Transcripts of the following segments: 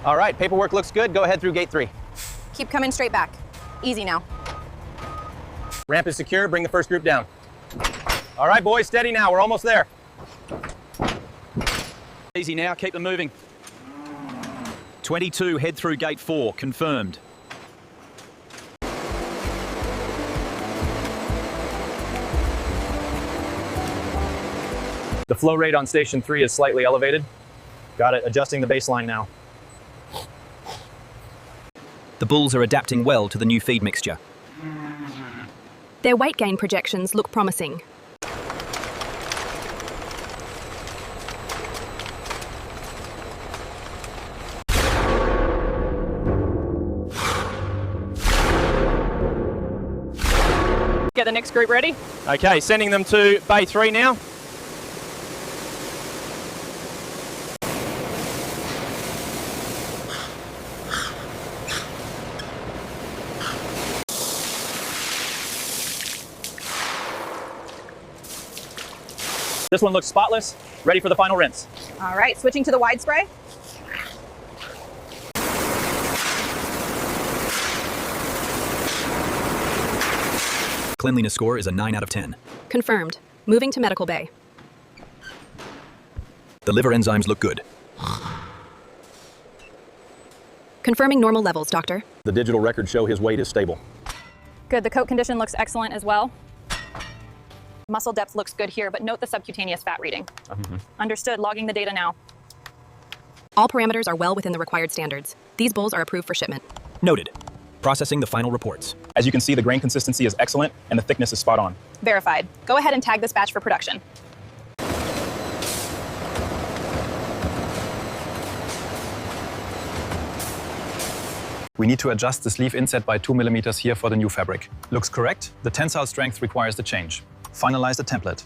All right, paperwork looks good. Go ahead through gate 3. Keep coming straight back. Easy now. Ramp is secure. Bring the first group down. All right, boys, steady now. We're almost there. Easy now, keep them moving. 22, head through gate 4, confirmed. The flow rate on station 3 is slightly elevated. Got it, adjusting the baseline now. The bulls are adapting well to the new feed mixture. Their weight gain projections look promising. Get the next group ready. Okay, sending them to Bay 3 now. This one looks spotless, ready for the final rinse. All right, switching to the wide spray. Cleanliness score is a 9 out of 10. Confirmed. Moving to medical bay. The liver enzymes look good. Confirming normal levels, doctor. The digital records show his weight is stable. Good, the coat condition looks excellent as well. Muscle depth looks good here, but note the subcutaneous fat reading. Understood, logging the data now. All parameters are well within the required standards. These bulls are approved for shipment. Noted. Processing the final reports. As you can see, the grain consistency is excellent and the thickness is spot on. Verified. Go ahead and tag this batch for production. We need to adjust the sleeve inset by 2 millimeters here for the new fabric. Looks correct. The tensile strength requires the change. Finalize the template.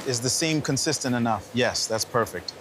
Is the seam consistent enough? Yes, that's perfect.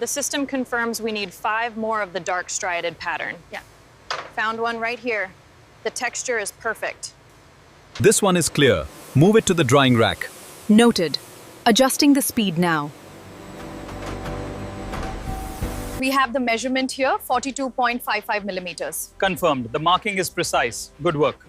The system confirms we need 5 more of the dark striated pattern. Yeah. Found one right here. The texture is perfect. This one is clear. Move it to the drying rack. Noted. Adjusting the speed now. We have the measurement here, 42.55 millimeters. Confirmed. The marking is precise. Good work.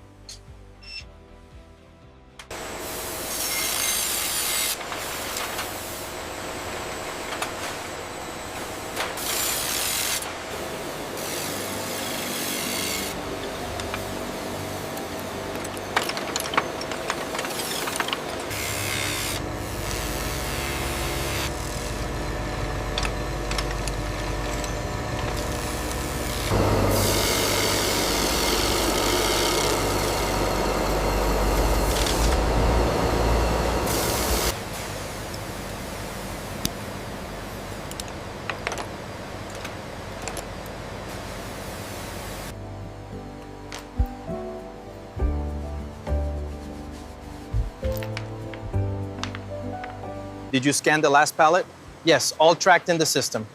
Did you scan the last pallet? Yes, all tracked in the system.